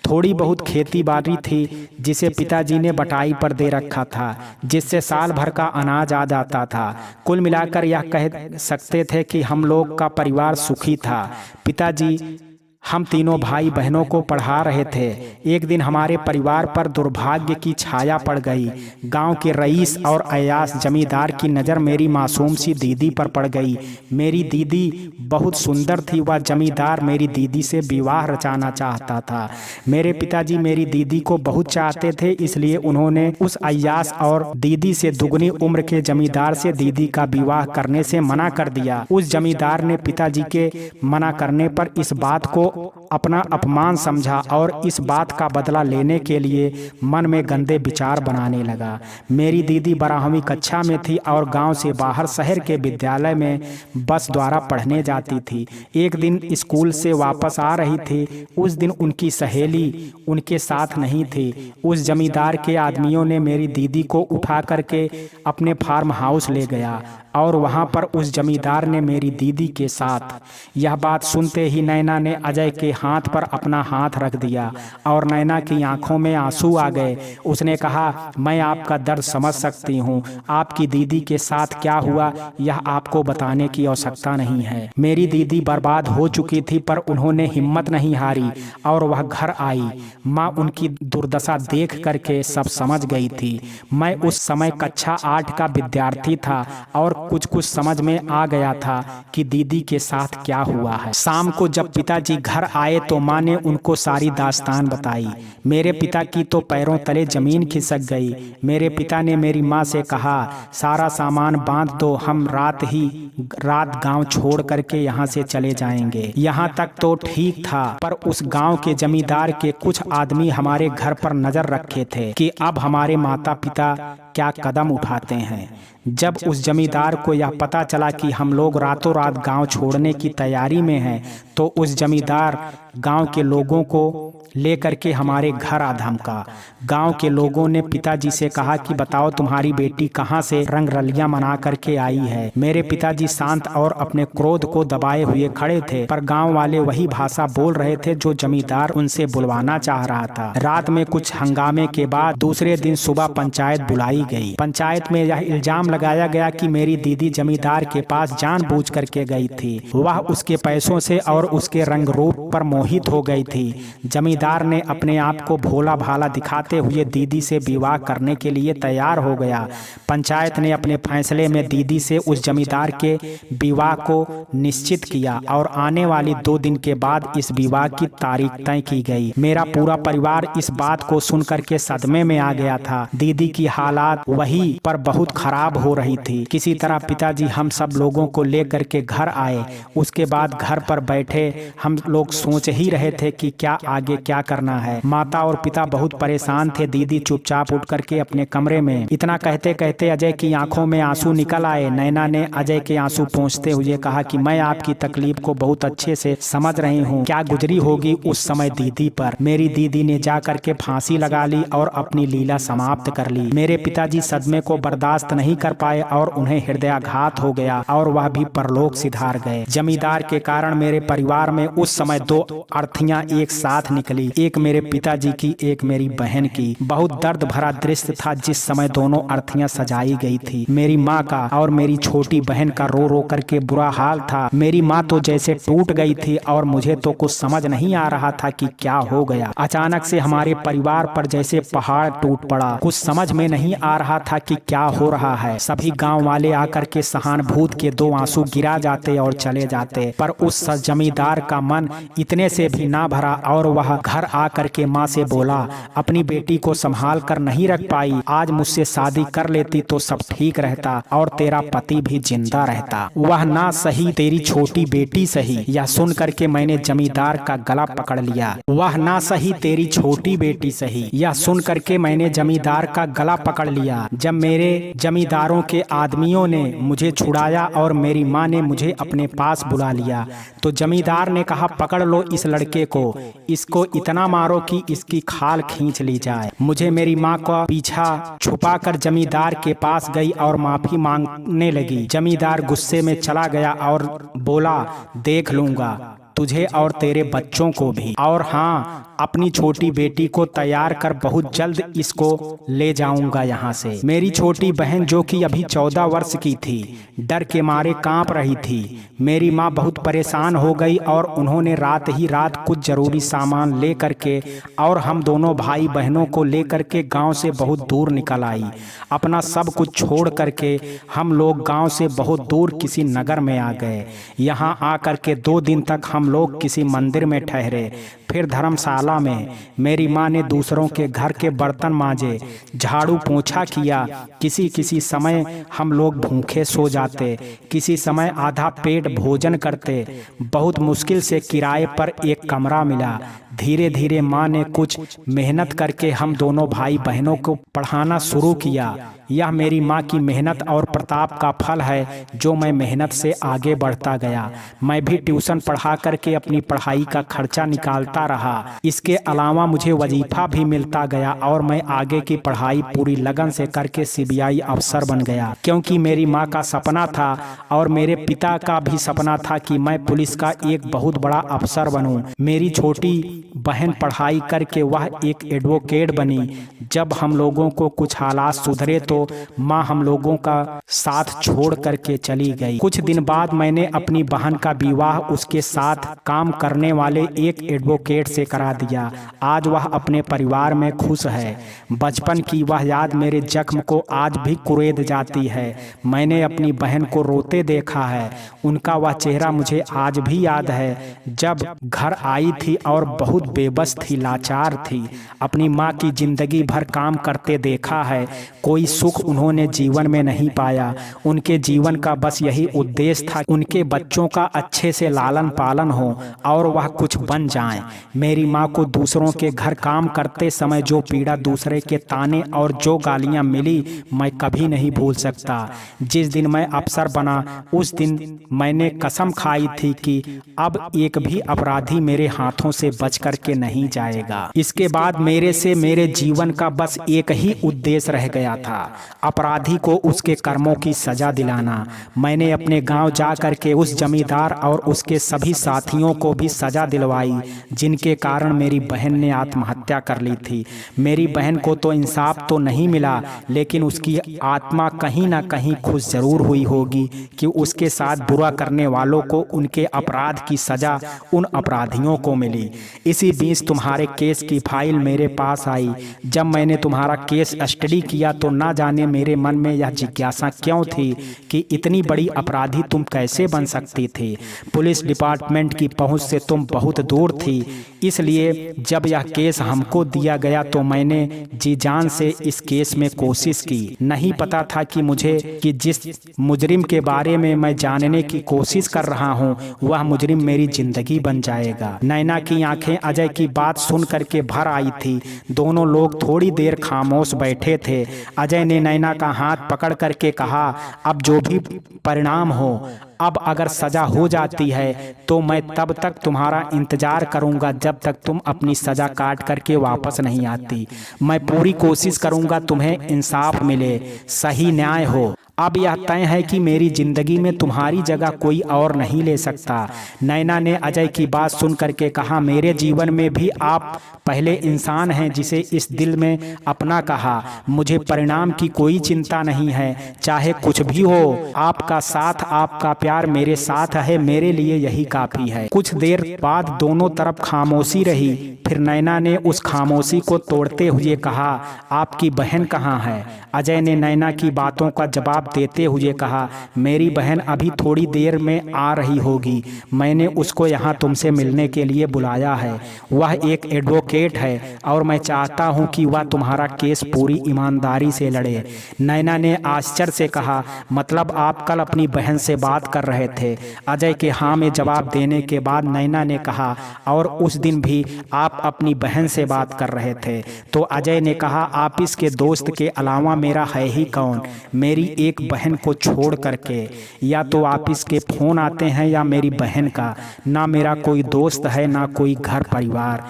थोड़ी बहुत खेती बाड़ी थी जिसे पिताजी ने बटाई पर दे रखा था, जिससे साल भर का अनाज आ जाता था। कुल मिलाकर यह कह सकते थे कि हम लोग का परिवार सुखी था। पिताजी हम तीनों भाई बहनों को पढ़ा रहे थे। एक दिन हमारे परिवार पर दुर्भाग्य की छाया पड़ गई। गांव के रईस और अयास जमींदार की नज़र मेरी मासूम सी दीदी पर पड़ गई। मेरी दीदी बहुत सुंदर थी। वह जमींदार मेरी दीदी से विवाह रचाना चाहता था। मेरे पिताजी मेरी दीदी को बहुत चाहते थे, इसलिए उन्होंने उस अयास और दीदी से दुगनी उम्र के जमींदार से दीदी का विवाह करने से मना कर दिया। उस जमींदार ने पिताजी के मना करने पर इस बात को अपना अपमान समझा और इस बात का बदला लेने के लिए मन में गंदे विचार बनाने लगा। मेरी दीदी 12वीं कक्षा में थी और गांव से बाहर शहर के विद्यालय में बस द्वारा पढ़ने जाती थी। एक दिन स्कूल से वापस आ रही थी। उस दिन उनकी सहेली उनके साथ नहीं थी। उस जमींदार के आदमियों ने मेरी दीदी को उठा करके अपने फार्म हाउस ले गया और वहां पर उस जमींदार ने मेरी दीदी के साथ। यह बात सुनते ही नैना ने अजय के हाथ पर अपना हाथ रख दिया और नैना की आंखों में आंसू आ गए। उसने कहा मैं आपका दर्द समझ सकती हूँ। आपकी दीदी के साथ क्या हुआ यह आपको बताने की आवश्यकता नहीं है। मेरी दीदी बर्बाद हो चुकी थी पर उन्होंने हिम्मत नहीं हारी और वह घर आई। माँ उनकी दुर्दशा देख करके सब समझ गई थी। मैं उस समय कक्षा 8 का विद्यार्थी था और कुछ समझ में आ गया था कि दीदी के साथ क्या हुआ है। शाम को जब पिताजी घर आए तो माँ ने उनको सारी दास्तान बताई। मेरे पिता की तो पैरों तले जमीन खिसक गई। मेरे पिता ने मेरी माँ से कहा, सारा सामान बांध दो, हम रात गांव छोड़ करके यहाँ से चले जाएंगे। यहाँ तक तो ठीक था, पर उस गांव के जमींदार के कुछ आदमी हमारे घर पर नजर रखे थे कि अब हमारे माता पिता क्या कदम उठाते हैं। जब उस जमींदार को यह पता चला कि हम लोग रातों रात गांव छोड़ने की तैयारी में हैं, तो उस जमींदार गांव के लोगों को लेकर के हमारे घर आ धमका। गांव के लोगों ने पिताजी से कहा कि बताओ तुम्हारी बेटी कहां से रंग रलियां मना करके आई है। मेरे पिताजी शांत और अपने क्रोध को दबाए हुए खड़े थे, पर गांव वाले वही भाषा बोल रहे थे जो जमींदार उनसे बुलवाना चाह रहा था। रात में कुछ हंगामे के बाद दूसरे दिन सुबह पंचायत बुलाई गई। पंचायत में यह इल्जाम लगाया गया कि मेरी दीदी जमींदार के पास जानबूझ करके गई थी। वह उसके पैसों से और उसके रंग रूप पर मोहित हो गई थी। जमींदार ने अपने आप को भोला भाला दिखाते हुए दीदी से विवाह करने के लिए तैयार हो गया। पंचायत ने अपने फैसले में दीदी से उस जमींदार के विवाह को निश्चित किया और आने वाली 2 दिन के बाद इस विवाह की तारीख तय की गई। मेरा पूरा परिवार इस बात को सुनकर के सदमे में आ गया था। दीदी की हालात वही पर बहुत खराब हो रही थी। किसी तरह पिताजी हम सब लोगों को लेकर के घर आए। उसके बाद घर पर बैठे हम लोग सोच ही रहे थे कि क्या आगे क्या करना है। माता और पिता बहुत परेशान थे। दीदी चुपचाप उठ करके अपने कमरे में। इतना कहते कहते अजय की आंखों में आंसू निकल आए। नैना ने अजय के आंसू पोंछते हुए कहा कि मैं आपकी तकलीफ को बहुत अच्छे से समझ रही हूँ। क्या गुजरी होगी उस समय दीदी पर। मेरी दीदी ने जा करके फांसी लगा ली और अपनी लीला समाप्त कर ली। मेरे पिताजी सदमे को बर्दाश्त नहीं कर पाए और उन्हें हृदयाघात हो गया और वह भी परलोक सिधार गए। जमींदार के कारण मेरे परिवार में उस समय 2 अर्थियां एक साथ निकली, एक मेरे पिताजी की, एक मेरी बहन की। बहुत दर्द भरा दृश्य था जिस समय दोनों अर्थियां सजाई गई थी। मेरी माँ का और मेरी छोटी बहन का रो रो करके बुरा हाल था। मेरी माँ तो जैसे टूट गई थी और मुझे तो कुछ समझ नहीं आ रहा था कि क्या हो गया। अचानक से हमारे परिवार पर जैसे पहाड़ टूट पड़ा। कुछ समझ में नहीं आ रहा था कि क्या हो रहा है। सभी गांव वाले आकर के सहानुभूत के 2 आंसू गिरा जाते और चले जाते, पर उस जमींदार का मन इतने से भी ना भरा और वह घर आकर के माँ से बोला, अपनी बेटी को संभाल कर नहीं रख पाई। आज मुझसे शादी कर लेती तो सब ठीक रहता और तेरा पति भी जिंदा रहता। वह ना सही तेरी छोटी बेटी सही। यह सुन करके मैंने जमींदार का गला पकड़ लिया। वह ना सही तेरी छोटी बेटी सही। यह सुन करके मैंने जमींदार का गला पकड़ लिया। जब मेरे जमींदारों के आदमियों ने मुझे छुड़ाया और मेरी माँ ने मुझे अपने पास बुला लिया, तो जमींदार ने कहा, पकड़ लो इस लड़के को, इसको इतना मारो कि इसकी खाल खींच ली जाए। मुझे मेरी माँ का पीछा छुपाकर जमींदार के पास गई और माफी मांगने लगी। जमींदार गुस्से में चला गया और बोला, देख लूंगा तुझे और तेरे बच्चों को भी, और हाँ, अपनी छोटी बेटी को तैयार कर, बहुत जल्द इसको ले जाऊंगा यहाँ से। मेरी छोटी बहन जो कि अभी 14 वर्ष की थी, डर के मारे कांप रही थी। मेरी माँ बहुत परेशान हो गई और उन्होंने रात ही रात कुछ जरूरी सामान ले करके और हम दोनों भाई बहनों को ले करके गांव से बहुत दूर निकल आई। अपना सब कुछ छोड़ करके हम लोग गांव से बहुत दूर किसी नगर में आ गए। यहाँ आकर के 2 दिन तक हम लोग किसी मंदिर में ठहरे, फिर धर्मशाला में। मेरी माँ ने दूसरों के घर के बर्तन मांजे, झाड़ू पोंछा किया। किसी किसी समय हम लोग भूखे सो जाते, किसी समय आधा पेट भोजन करते। बहुत मुश्किल से किराए पर एक कमरा मिला। धीरे धीरे माँ ने कुछ मेहनत करके हम दोनों भाई बहनों को पढ़ाना शुरू किया। यह मेरी माँ की मेहनत और प्रताप का फल है जो मैं मेहनत से आगे बढ़ता गया। मैं भी ट्यूशन पढ़ा करके अपनी पढ़ाई का खर्चा निकालता रहा। इसके अलावा मुझे वजीफा भी मिलता गया और मैं आगे की पढ़ाई पूरी लगन से करके CBI अफसर बन गया, क्योंकि मेरी माँ का सपना था और मेरे पिता का भी सपना था कि मैं पुलिस का एक बहुत बड़ा अफसर बनूं। मेरी छोटी बहन पढ़ाई करके वह एक एडवोकेट बनी। जब हम लोगों को कुछ हालात सुधरे तो माँ हम लोगों का साथ छोड़ करके चली गई। कुछ दिन बाद मैंने अपनी बहन का विवाह उसके साथ काम करने वाले एक एडवोकेट से करा दिया। आज वह अपने परिवार में खुश है। बचपन की वह याद मेरे जख्म को आज भी कुरेद जाती है। मैंने अपनी बहन को रोते देखा है। उनका वह चेहरा मुझे आज भी याद है जब घर आई थी और बहुत बेबस थी, लाचार थी। अपनी माँ की जिंदगी भर काम करते देखा है। कोई सुख उन्होंने जीवन में नहीं पाया। उनके जीवन का बस यही उद्देश्य था उनके बच्चों का अच्छे से लालन पालन हो और वह कुछ बन जाएं। मेरी माँ को दूसरों के घर काम करते समय जो पीड़ा, दूसरे के ताने और जो गालियाँ मिली मैं कभी नहीं भूल सकता। जिस दिन मैं अफसर बना उस दिन मैंने कसम खाई थी कि अब एक भी अपराधी मेरे हाथों से बच करके नहीं जाएगा। इसके बाद मेरे से मेरे जीवन का बस एक ही उद्देश्य रह गया था, अपराधी को उसके कर्मों की सजा दिलाना। मैंने अपने गांव जा करके उस जमींदार और उसके सभी साथियों को भी सजा दिलवाई जिनके कारण मेरी बहन ने आत्महत्या कर ली थी। मेरी बहन को तो इंसाफ तो नहीं मिला, लेकिन उसकी आत्मा कहीं ना कहीं खुश जरूर हुई होगी कि उसके साथ बुरा करने वालों को उनके अपराध की सजा उन अपराधियों को मिली। इसी बीच तुम्हारे केस की फाइल मेरे पास आई। जब मैंने तुम्हारा केस स्टडी किया तो ना जाने मेरे मन में यह जिज्ञासा क्यों थी कि इतनी बड़ी अपराधी तुम कैसे बन सकती थी। पुलिस डिपार्टमेंट की पहुंच से तुम बहुत दूर थी, इसलिए जब यह केस हमको दिया गया तो मैंने जी जान से इस केस में कोशिश की। नहीं पता था कि जिस मुजरिम के बारे में मैं जानने की कोशिश कर रहा हूँ वह मुजरिम मेरी जिंदगी बन जाएगा। नैना की आंखें अजय की बात सुन करके भर आई थी। दोनों लोग थोड़ी देर खामोश बैठे थे। अजय ने नैना का हाथ पकड़ करके कहा, अब जो भी परिणाम हो, अब अगर सजा हो जाती है तो मैं तब तक तुम्हारा इंतजार करूंगा जब तक तुम अपनी सजा काट करके वापस नहीं आती। मैं पूरी कोशिश करूंगा तुम्हें इंसाफ मिले, सही न्याय हो। अब यह तय है कि मेरी जिंदगी में तुम्हारी जगह कोई और नहीं ले सकता। नैना ने अजय की बात सुन करके कहा, मेरे जीवन में भी आप पहले इंसान हैं जिसे इस दिल में अपना कहा। मुझे परिणाम की कोई चिंता नहीं है, चाहे कुछ भी हो। आपका साथ, आपका प्यार मेरे साथ है, मेरे लिए यही काफी है। कुछ देर बाद दोनों तरफ खामोशी रही। फिर नैना ने उस खामोशी को तोड़ते हुए कहा, आपकी बहन कहाँ है? अजय ने नैना की बातों का जवाब देते हुए कहा, मेरी बहन अभी थोड़ी देर में आ रही होगी। मैंने उसको यहाँ तुमसे मिलने के लिए बुलाया है। वह एक एडवोकेट है और मैं चाहता हूँ कि वह तुम्हारा केस पूरी ईमानदारी से लड़े। नैना ने आश्चर्य से कहा, मतलब आप कल अपनी बहन से बात कर रहे थे? अजय के हाँ में जवाब देने के बाद नैना ने कहा, और उस दिन भी आप अपनी बहन से बात कर रहे थे? तो अजय ने कहा, आप इसके दोस्त के अलावा मेरा है ही कौन? मेरी एक बहन को छोड़ करके या तो आप इसके फोन आते हैं या मेरी बहन का। ना मेरा कोई दोस्त है ना कोई घर परिवार,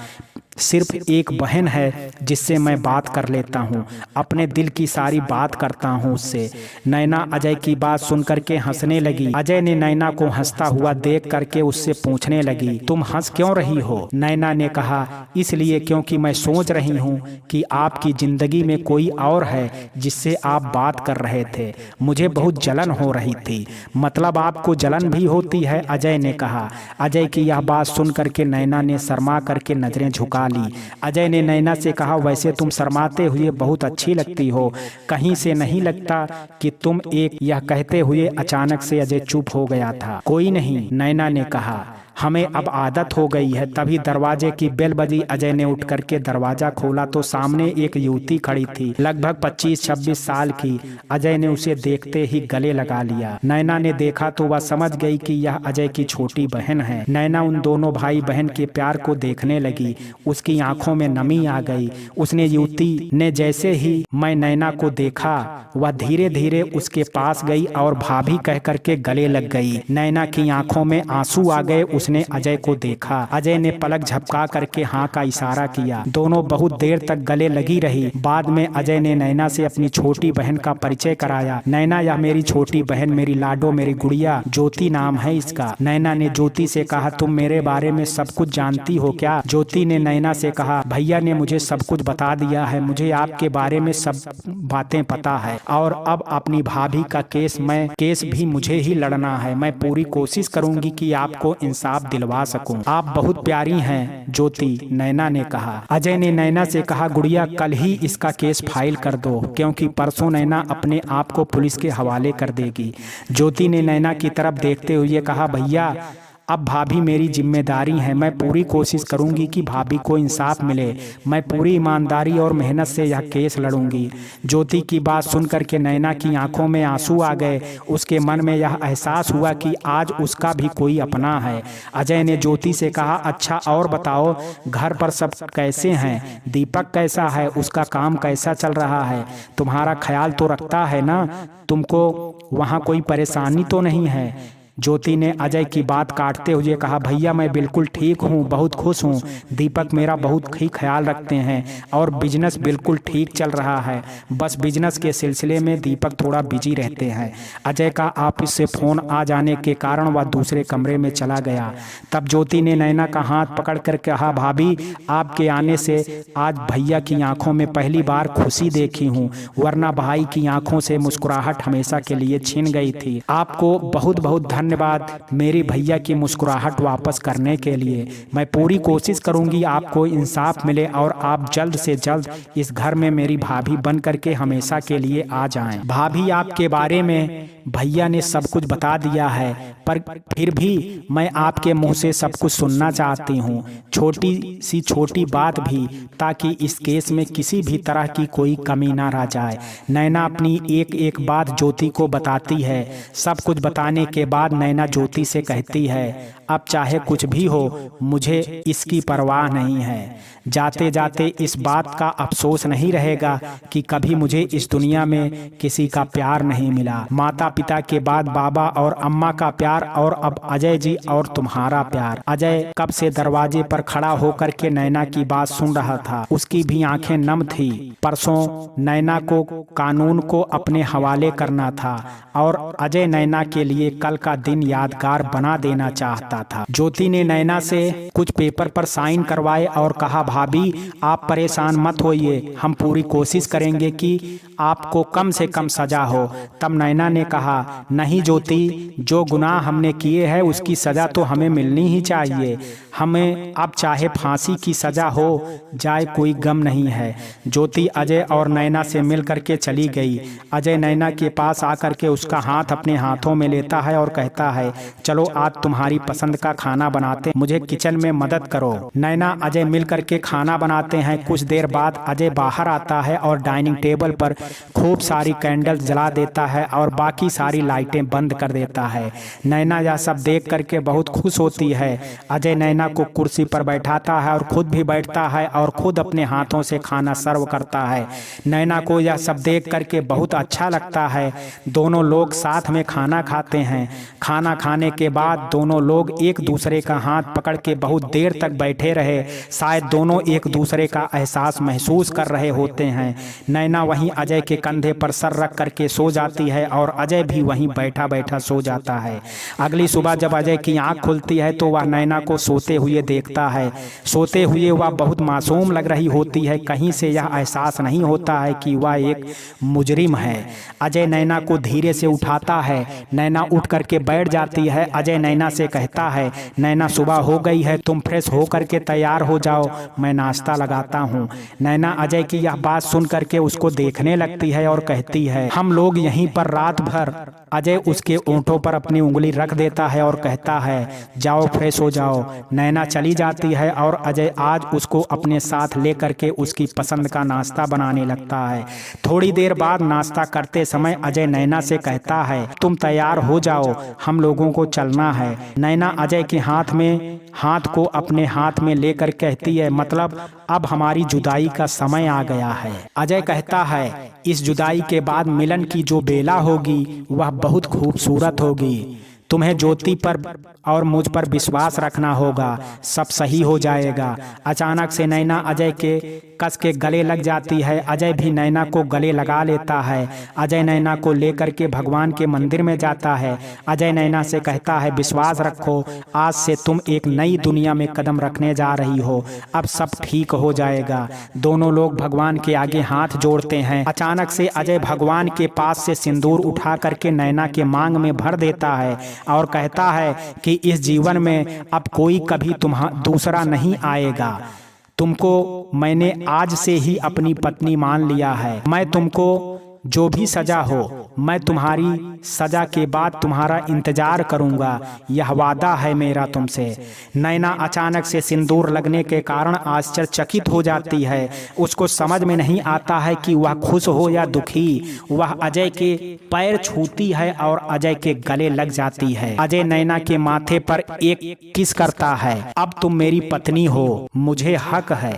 सिर्फ एक बहन है जिससे मैं बात कर लेता हूँ, अपने दिल की सारी बात करता हूँ उससे। नैना अजय की बात सुनकर के हंसने लगी। अजय ने नैना को हंसता हुआ देख करके उससे पूछने लगी, तुम हंस क्यों रही हो? नैना ने कहा, इसलिए क्योंकि मैं सोच रही हूँ कि आपकी जिंदगी में कोई और है जिससे आप बात कर रहे थे। मुझे बहुत जलन हो रही थी। मतलब आपको जलन भी होती है? अजय ने कहा। अजय की यह बात सुन करके नैना ने शर्मा करके नजरें झुका ली। अजय ने नैना से कहा, वैसे तुम शर्माते हुए बहुत अच्छी लगती हो, कहीं से नहीं लगता कि तुम एक। यह कहते हुए अचानक से अजय चुप हो गया था। कोई नहीं, नैना ने कहा, हमें अब आदत हो गई है। तभी दरवाजे की बेल बजी। अजय ने उठ करके दरवाजा खोला तो सामने एक युवती खड़ी थी, लगभग 25-26 साल की। अजय ने उसे देखते ही गले लगा लिया। नैना ने देखा तो वह समझ गई कि यह अजय की छोटी बहन है। नैना उन दोनों भाई बहन के प्यार को देखने लगी। उसकी आंखों में नमी आ गई। उसने युवती ने जैसे ही मैं नैना को देखा, वह धीरे धीरे उसके पास गई और भाभी कह करके गले लग गई। नैना की आंखों में आंसू आ गए। उसने अजय को देखा। अजय ने पलक झपका करके हाँ का इशारा किया। दोनों बहुत देर तक गले लगी रही। बाद में अजय ने नैना से अपनी छोटी बहन का परिचय कराया। नैना, यह मेरी छोटी बहन, मेरी लाडो, मेरी गुड़िया, ज्योति नाम है इसका। नैना ने ज्योति से कहा, तुम मेरे बारे में सब कुछ जानती हो क्या? ज्योति ने नैना से कहा, भैया ने मुझे सब कुछ बता दिया है, मुझे आपके बारे में सब बातें पता है और अब अपनी भाभी का केस भी मुझे ही लड़ना है। मैं पूरी कोशिश करूंगी कि आपको इंसाफ दिलवा सकूं। आप बहुत प्यारी हैं ज्योति, नैना ने कहा। अजय ने नैना से कहा, गुड़िया कल ही इसका केस फाइल कर दो, क्योंकि परसों नैना अपने आप को पुलिस के हवाले कर देगी। ज्योति ने नैना की तरफ देखते हुए कहा, भैया अब भाभी मेरी जिम्मेदारी है, मैं पूरी कोशिश करूंगी कि भाभी को इंसाफ मिले। मैं पूरी ईमानदारी और मेहनत से यह केस लड़ूंगी। ज्योति की बात सुनकर के नैना की आंखों में आंसू आ गए। उसके मन में यह एहसास हुआ कि आज उसका भी कोई अपना है। अजय ने ज्योति से कहा, अच्छा और बताओ, घर पर सब कैसे हैं? दीपक कैसा है? उसका काम कैसा चल रहा है? तुम्हारा ख्याल तो रखता है ना? तुमको वहाँ कोई परेशानी तो नहीं है? ज्योति ने अजय की बात काटते हुए कहा, भैया मैं बिल्कुल ठीक हूँ, बहुत खुश हूँ। दीपक मेरा बहुत ही ख्याल रखते हैं और बिजनेस बिल्कुल ठीक चल रहा है। बस बिजनेस के सिलसिले में दीपक थोड़ा बिजी रहते हैं। अजय का ऑफिस से फोन आ जाने के कारण वह दूसरे कमरे में चला गया। तब ज्योति ने नैना का हाथ पकड़ कर कहा, भाभी आपके आने से आज भैया की आंखों में पहली बार खुशी देखी हूँ, वरना भाई की आंखों से मुस्कुराहट हमेशा के लिए छिन गई थी। आपको बहुत बहुत धन्यवाद मेरी भैया की मुस्कुराहट वापस करने के लिए। मैं पूरी कोशिश करूंगी आपको इंसाफ मिले और आप जल्द से जल्द इस घर में मेरी भाभी बन करके हमेशा के लिए आ जाएं। भाभी आपके बारे में भैया ने सब कुछ बता दिया है, पर फिर भी मैं आपके मुंह से सब कुछ सुनना चाहती हूँ, छोटी बात भी, ताकि इस केस में किसी भी तरह की कोई कमी ना रह जाए। नैना अपनी एक एक बात ज्योति को बताती है। सब कुछ बताने के बाद नैना ज्योति से कहती है, अब चाहे कुछ भी हो मुझे इसकी परवाह नहीं है। जाते जाते इस बात का अफसोस नहीं रहेगा कि कभी मुझे इस दुनिया में किसी का प्यार नहीं मिला। माता पिता के बाद बाबा और अम्मा का प्यार और अब अजय जी और तुम्हारा प्यार। अजय कब से दरवाजे पर खड़ा होकर के नैना की बात सुन रहा था। उसकी भी आंखें नम थी। परसों नैना को कानून को अपने हवाले करना था और अजय नैना के लिए कल का दिन यादगार बना देना चाहता था। ज्योति ने नैना से कुछ पेपर पर साइन करवाए और कहा, भाभी आप परेशान मत होइए, हम पूरी कोशिश करेंगे कि आपको कम से कम सजा हो। तब नैना ने कहा, नहीं ज्योति, जो गुनाह हमने किए हैं उसकी सजा तो हमें मिलनी ही चाहिए। हमें अब चाहे फांसी की सजा हो जाए कोई गम नहीं है। ज्योति अजय और नैना से मिल करके चली गई। अजय नैना के पास आकर के उसका हाथ अपने हाथों में लेता है और कहता है, चलो आज तुम्हारी पसंद का खाना बनाते, मुझे किचन में मदद करो। नैना अजय मिल करके खाना बनाते हैं। कुछ देर बाद अजय बाहर आता है और डाइनिंग टेबल पर खूब सारी कैंडल जला देता है और बाकी सारी लाइटें बंद कर देता है। नैना यह सब देख करके बहुत खुश होती है। अजय नैना को कुर्सी पर बैठाता है और खुद भी बैठता है और खुद अपने हाथों से खाना सर्व करता है। नैना को यह सब देख करके बहुत अच्छा लगता है। दोनों लोग साथ में खाना खाते हैं। खाना खाने के बाद दोनों लोग एक दूसरे का हाथ पकड़ के बहुत देर तक बैठे रहे। शायद दोनों एक दूसरे का एहसास महसूस कर रहे होते हैं। नैना वहीं अजय के कंधे पर सर रख करके सो जाती है और अजय भी वहीं बैठा बैठा सो जाता है। अगली सुबह जब अजय की आंख खुलती है तो वह नैना को सोते हुए देखता है। सोते हुए वह बहुत मासूम लग रही होती है। कहीं से यह एहसास नहीं होता है कि वह एक मुजरिम है। अजय नैना को धीरे से उठाता है। नैना उठ करके बैठ जाती है। अजय नैना से कहता है, नैना सुबह हो गई है, तुम फ्रेश हो करके तैयार हो जाओ, मैं नाश्ता लगाता हूँ। नैना अजय की यह बात सुन करके उसको देखने लगती है और कहती है, हम लोग यहीं पर रात भर। अजय उसके ओंठों पर अपनी उंगली रख देता है और कहता है, जाओ फ्रेश हो जाओ। नैना चली जाती है और अजय आज उसको अपने साथ ले करके उसकी पसंद का नाश्ता बनाने लगता है। थोड़ी देर बाद नाश्ता करते समय अजय नैना से कहता है, तुम तैयार हो जाओ, हम लोगों को चलना है। नैना अजय के हाथ को अपने हाथ में लेकर कहती है, मतलब अब हमारी जुदाई का समय आ गया है। अजय कहता है, इस जुदाई के बाद मिलन की जो बेला होगी वह बहुत खूबसूरत होगी। तुम्हें ज्योति पर और मुझ पर विश्वास रखना होगा, सब सही हो जाएगा। अचानक से नैना अजय के कस के गले लग जाती है। अजय भी नैना को गले लगा लेता है। अजय नैना को लेकर के भगवान के मंदिर में जाता है। अजय नैना से कहता है, विश्वास रखो, आज से तुम एक नई दुनिया में कदम रखने जा रही हो, अब सब ठीक हो जाएगा। दोनों लोग भगवान के आगे हाथ जोड़ते हैं। अचानक से अजय भगवान के पास से सिंदूर उठा करके नैना के मांग में भर देता है और कहता है कि इस जीवन में अब कोई कभी दूसरा नहीं आएगा। तुमको मैंने आज से ही अपनी पत्नी मान लिया है। मैं तुमको जो भी सजा हो, मैं तुम्हारी सजा के बाद तुम्हारा इंतजार करूंगा, यह वादा है मेरा तुमसे। नैना अचानक से सिंदूर लगने के कारण आश्चर्यचकित हो जाती है। उसको समझ में नहीं आता है कि वह खुश हो या दुखी। वह अजय के पैर छूती है और अजय के गले लग जाती है। अजय नैना के माथे पर एक किस करता है। अब तुम मेरी पत्नी हो, मुझे हक है।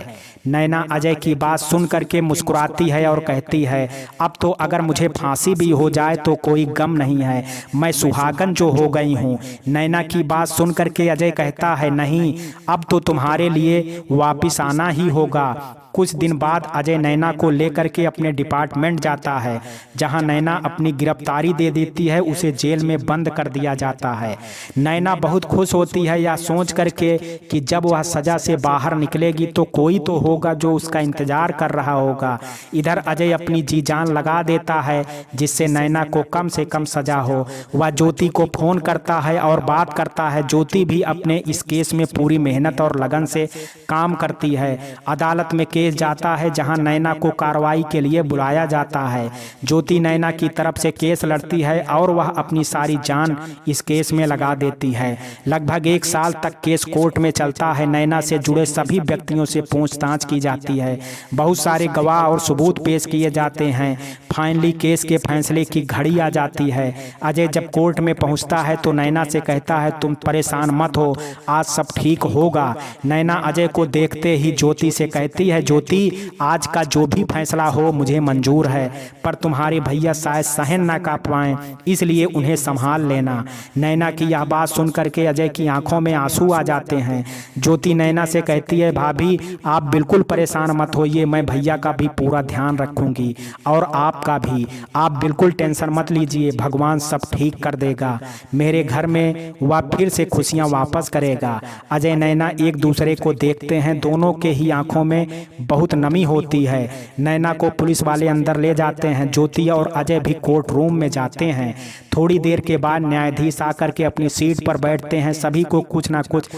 नैना अजय की बात सुन करके मुस्कुराती है और कहती है, अब तो अगर मुझे फांसी भी हो जाए तो कोई गम नहीं है, मैं सुहागन जो हो गई हूँ। नैना की बात सुन करके अजय कहता है, नहीं, अब तो तुम्हारे लिए वापिस आना ही होगा। कुछ दिन बाद अजय नैना को लेकर के अपने डिपार्टमेंट जाता है, जहां नैना अपनी गिरफ्तारी दे देती है, उसे जेल में बंद कर दिया जाता है। नैना बहुत खुश होती है यह सोच करके कि जब वह सजा से बाहर निकलेगी तो कोई तो होगा जो उसका इंतजार कर रहा होगा। इधर अजय अपनी जी जान लगा देता है जिससे नैना को कम से कम सजा हो। वह ज्योति को फोन करता है और बात करता है। ज्योति भी अपने इस केस में पूरी मेहनत और लगन से काम करती है। अदालत में केस जाता है जहां नैना को कार्रवाई के लिए बुलाया जाता है। ज्योति नैना की तरफ से केस लड़ती है और वह अपनी सारी जान इस केस में लगा देती है। लगभग 1 साल तक केस कोर्ट में चलता है। नैना से जुड़े सभी व्यक्तियों से पूछताछ की जाती है। बहुत सारे गवाह और सबूत पेश किए जाते हैं। फाइनली केस के फैसले की घड़ी आ जाती है। अजय जब कोर्ट में पहुंचता है तो नैना से कहता है, तुम परेशान मत हो, आज सब ठीक होगा। नैना अजय को देखते ही ज्योति से कहती है, ज्योति, आज का जो भी फैसला हो मुझे मंजूर है, पर तुम्हारे भैया शायद सहन ना कर पाएं, इसलिए उन्हें संभाल लेना। नैना की यह बात सुन करके अजय की आंखों में आंसू आ जाते हैं। ज्योति नैना से कहती है, भाभी आप बिल्कुल परेशान मत होइए, मैं भैया का भी पूरा ध्यान रखूंगी और आपका भी। आप बिल्कुल टेंशन मत लीजिए, भगवान सब ठीक कर देगा। मेरे घर में वह फिर से खुशियां वापस करेगा। अजय नैना एक दूसरे को देखते हैं। दोनों के ही आंखों में बहुत नमी होती है। नैना को पुलिस वाले अंदर ले जाते हैं। ज्योति और अजय भी कोर्ट रूम में जाते हैं। थोड़ी देर के बाद न्यायाधीश आकर के अपनी सीट पर बैठते हैं। सभी को कुछ ना कुछ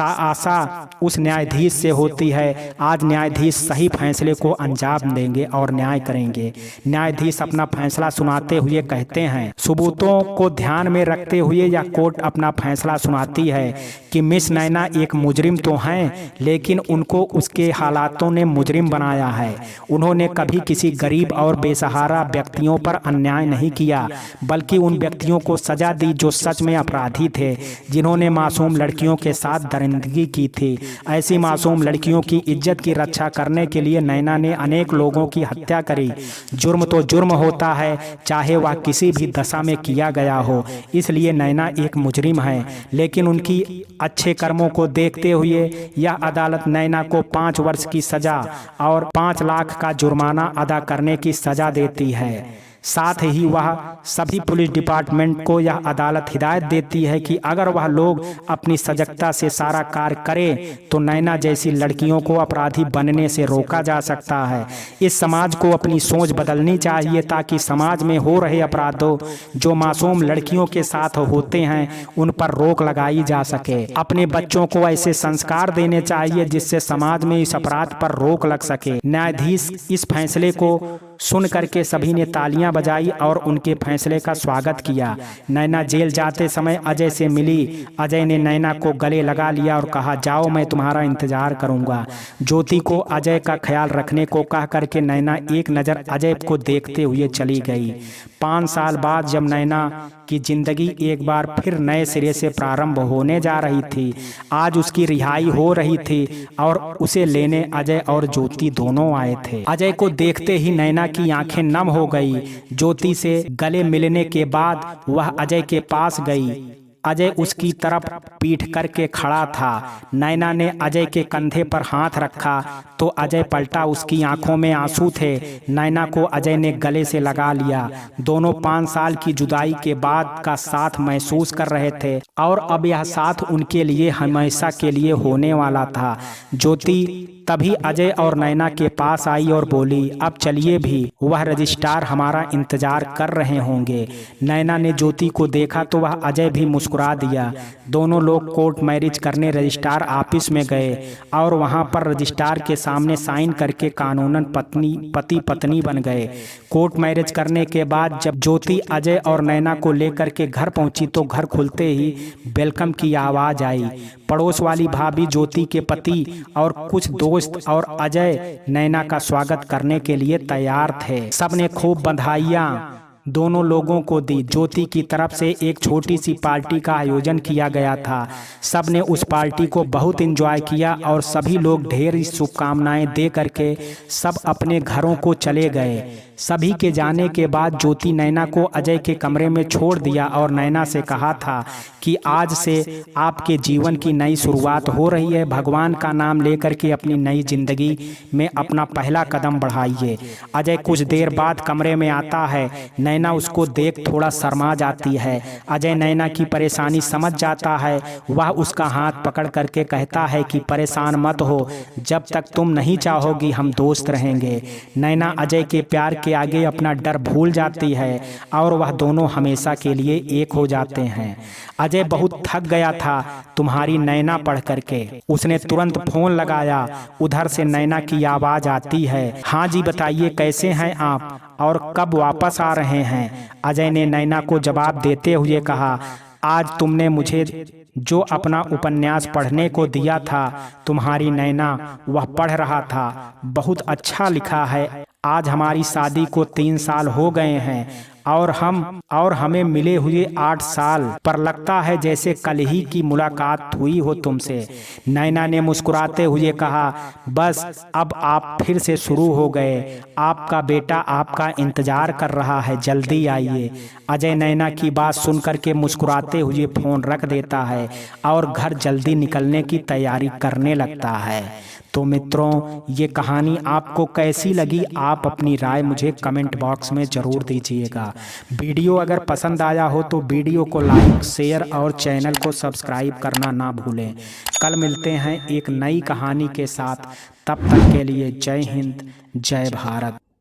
आशा उस न्यायाधीश से होती है। आज न्यायाधीश सही फैसले को अंजाम देंगे और न्याय करेंगे। न्यायाधीश अपना फैसला सुनाते हुए कहते हैं, सबूतों को ध्यान में रखते हुए यह कोर्ट अपना फैसला सुनाती है कि मिस नैना एक मुजरिम तो हैं, लेकिन उनको उसके हालातों ने मुजरिम बनाया है। उन्होंने कभी किसी गरीब और बेसहारा व्यक्तियों पर अन्याय नहीं किया, बल्कि उन व्यक्तियों को सजा दी जो सच में अपराधी थे, जिन्होंने मासूम लड़कियों के साथ दरिंदगी की थी। ऐसी मासूम लड़कियों की इज्जत की रक्षा करने के लिए नैना ने अनेक लोगों की हत्या करी। जुर्म तो जुर्म होता है, चाहे वह किसी भी दशा में किया गया हो, इसलिए नैना एक मुजरिम है। लेकिन उनकी अच्छे कर्मों को देखते हुए यह अदालत नैना को 5 वर्ष की सजा और 5 लाख का जुर्माना अदा करने की सजा देती है। साथ ही वह सभी पुलिस डिपार्टमेंट को यह अदालत हिदायत देती है कि अगर वह लोग अपनी सजगता से सारा कार्य करें तो नैना जैसी लड़कियों को अपराधी बनने से रोका जा सकता है। इस समाज को अपनी सोच बदलनी चाहिए ताकि समाज में हो रहे अपराधों जो मासूम लड़कियों के साथ होते हैं उन पर रोक लगाई जा सके। अपने बच्चों को ऐसे संस्कार देने चाहिए जिससे समाज में इस अपराध पर रोक लग सके। न्यायाधीश इस फैसले को सुन करके सभी ने तालियां बजाई और उनके फैसले का स्वागत किया। नैना जेल जाते समय अजय से मिली। अजय ने नैना को गले लगा लिया और कहा, जाओ, मैं तुम्हारा इंतजार करूंगा। ज्योति को अजय का ख्याल रखने को कह करके नैना एक नज़र अजय को देखते हुए चली गई। 5 साल बाद जब नैना की जिंदगी एक बार फिर नए सिरे से प्रारंभ होने जा रही थी, आज उसकी रिहाई हो रही थी और उसे लेने अजय और ज्योति दोनों आए थे। अजय को देखते ही नैना की आंखें नम हो गई। ज्योति से गले मिलने के बाद वह अजय के पास गई अजय उसकी तरफ पीठ करके खड़ा था। नैना ने अजय के कंधे पर हाथ रखा तो अजय पलटा, उसकी आंखों में आंसू थे। नैना को अजय ने गले से लगा लिया। दोनों 5 साल की जुदाई के बाद का साथ महसूस कर रहे थे और अब यह साथ उनके लिए हमेशा के लिए होने वाला था। ज्योति तभी अजय और नैना के पास आई और बोली, अब चलिए भी, वह रजिस्ट्रार हमारा इंतजार कर रहे होंगे। नैना ने ज्योति को देखा तो वह अजय भी मुस्कुरा दिया। दोनों लोग कोर्ट मैरिज करने रजिस्ट्रार ऑफिस में गए और वहां पर रजिस्ट्रार के सामने साइन करके कानूनन पति पत्नी बन गए। कोर्ट मैरिज करने के बाद जब ज्योति अजय और नैना को लेकर के घर पहुंची तो घर खुलते ही वेलकम की आवाज आई। पड़ोस वाली भाभी ज्योति के पति और कुछ दोस्त और अजय नैना का स्वागत करने के लिए तैयार थे। सबने खूब बधाइयाँ दोनों लोगों को दी। ज्योति की तरफ से एक छोटी सी पार्टी का आयोजन किया गया था। सबने उस पार्टी को बहुत एंजॉय किया और सभी लोग ढेर शुभकामनाएं दे करके सब अपने घरों को चले गए। सभी के जाने के बाद ज्योति नैना को अजय के कमरे में छोड़ दिया और नैना से कहा था कि आज से आपके जीवन की नई शुरुआत हो रही है। भगवान का नाम लेकर के अपनी नई जिंदगी में अपना पहला कदम बढ़ाइए। अजय कुछ देर बाद कमरे में आता है। नैना उसको देख थोड़ा शर्मा जाती है। अजय नैना की परेशानी समझ जाता है। वह उसका हाथ पकड़ करके कहता है कि परेशान मत हो, जब तक तुम नहीं चाहोगी हम दोस्त रहेंगे। नैना अजय के प्यार के आगे अपना डर भूल जाती है और वह दोनों हमेशा के लिए एक हो जाते हैं। अजय बहुत थक गया था तुम्हारी नैना पढ़ करके। उसने तुरंत फोन लगाया। उधर से नैना की आवाज आती है, हाँ जी बताइए कैसे हैं आप और कब वापस आ रहे हैं। अजय ने नैना को जवाब देते हुए कहा, आज तुमने मुझे जो अपना उपन्यास पढ़ने को दिया था तुम्हारी नैना वह पढ़ रहा था, बहुत अच्छा लिखा है। आज हमारी शादी को 3 साल हो गए हैं और हमें मिले हुए 8 साल, पर लगता है जैसे कल ही की मुलाकात हुई हो तुमसे। नैना ने मुस्कुराते हुए कहा, बस अब आप फिर से शुरू हो गए। आपका बेटा आपका इंतजार कर रहा है, जल्दी आइए। अजय नैना की बात सुनकर के मुस्कुराते हुए फोन रख देता है और घर जल्दी निकलने की तैयारी करने लगता है। तो मित्रों, ये कहानी आपको कैसी लगी आप अपनी राय मुझे कमेंट बॉक्स में ज़रूर दीजिएगा। वीडियो अगर पसंद आया हो तो वीडियो को लाइक शेयर और चैनल को सब्सक्राइब करना ना भूलें। कल मिलते हैं एक नई कहानी के साथ, तब तक के लिए जय हिंद जय भारत।